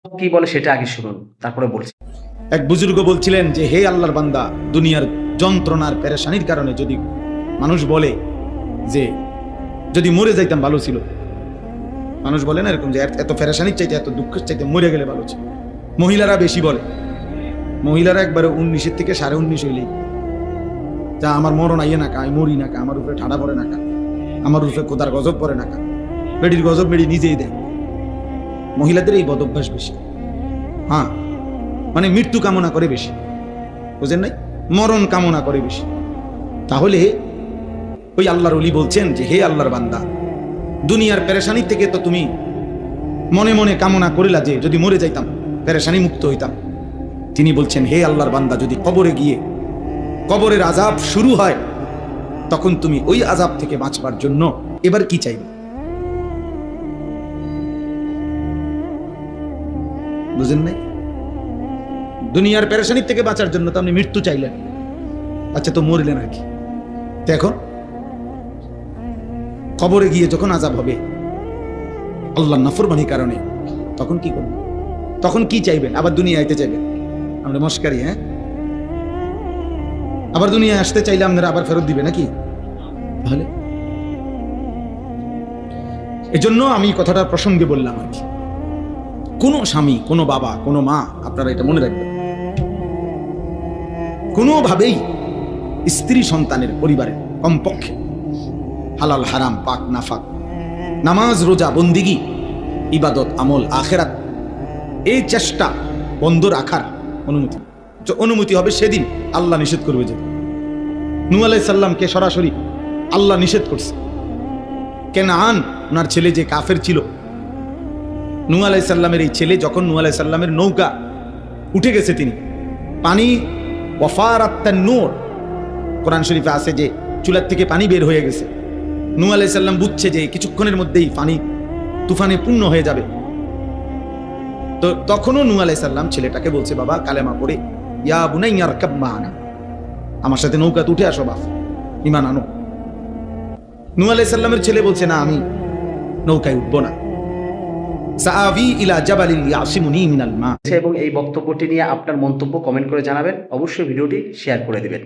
কি বলে সেটা আগে শুনুন, তারপরে বলছি। এক বুজুর্গ বলছিলেন যে হে আল্লাহর বান্দা, দুনিয়ার যন্ত্রণার পেরেশানির কারণে যদি মানুষ বলে যে যদি মরে যাইতাম ভালো ছিল, মানুষ বলে না এরকম যে এত পেরেশানির চাইতে এত দুঃখের চাইতে মরে গেলে ভালো ছিল। মহিলারা বেশি বলে, মহিলারা একবারে 19 থেকে 19.5 হইলেই যা আমার মরণ আইয়ে না কা, আমি মরি না কা, আমার উপরে ঠাডা পড়ে না কা, আমার উপরে খোদার গজব পড়ে না কা, বেডির গজব বেড়ি নিজেই দেয়। মহিলাদের এই বদভ্যাস বেশি। হ্যাঁ, মানে মৃত্যু কামনা করে বেশি, বুঝেন নাই, মরণ কামনা করে বেশি। তাহলে ওই আল্লাহর ওলি বলছেন যে হে আল্লাহর বান্দা, দুনিয়ার পেরেশানি থেকে তো তুমি মনে মনে কামনা করিলা যে যদি মরে যাইতাম পেরেশানি মুক্ত হইতাম। তিনি বলছেন হে আল্লাহর বান্দা, যদি কবরে গিয়ে কবরের আযাব শুরু হয় তখন তুমি ওই আযাব থেকে বাঁচবার জন্য এবার কি চাইবে? বুঝেন নাই? দুনিয়ার পেরেশানি থেকে বাঁচার জন্য তো আপনি মৃত্যু চাইলেন, আচ্ছা তো মরলেন আর কি। তো এখন কবরে গিয়ে যখন আযাব হবে আল্লাহর নাফরমানির কারণে, তখন কি করবেন? তখন কি চাইবেন? আবার দুনিয়া আইতে চাইবেন? আমরা মস্কারি, হ্যাঁ, আবার দুনিয়া আসতে চাইলে আপনারা আবার ফেরত দিবে নাকি? তাহলে এজন্য আমি কথাটা প্রসঙ্গে বললাম আর কি। কোনো স্বামী, কোনো বাবা, কোনো মা, আপনারা এটা মনে রাখবেন, কোনোভাবেই স্ত্রী সন্তানের পরিবারের কমপক্ষে হালাল হারাম পাক নাফাক, নামাজ রোজা বন্দিগি ইবাদত আমল আখেরাত, এই চেষ্টা বন্ধ রাখার অনুমতি হবে সেদিন আল্লাহ নিষেধ করবে। যে নূহ আলাইহিস সালামকে সরাসরি আল্লাহ নিষেধ করছে। কেনান ওনার ছেলে যে কাফের ছিল, নূহ আলাইহিস সালামের এই ছেলে যখন নূহ আলাইহিস সালামের নৌকা উঠে গেছে, তিনি পানি ওয়াফারাত তান্নুর, কোরআন শরীফে আছে যে চুলার থেকে পানি বের হয়ে গেছে। নূহ আলাইহিস সালাম বুঝছে যে কিছুক্ষণের মধ্যেই পানি তুফানে পূর্ণ হয়ে যাবে। তো তখনও নূহ আলাইহিস সালাম ছেলেটাকে বলছে, বাবা কালেমা পড়ে ইয়া বুনাইয়া রাকাব মা'ানা, আমার সাথে নৌকাতে উঠে আসো বাপ, ঈমান আনো। নূহ আলাইহিস সালামের ছেলে বলছে, না আমি নৌকায় উঠবো না, সাআবি ইলা জাবালিন ইয়াসিমুনি মিনাল মা। এবং এই বক্তব্যটি নিয়ে আপনার মন্তব্য কমেন্ট করে জানাবেন, অবশ্যই ভিডিওটি শেয়ার করে দিবেন।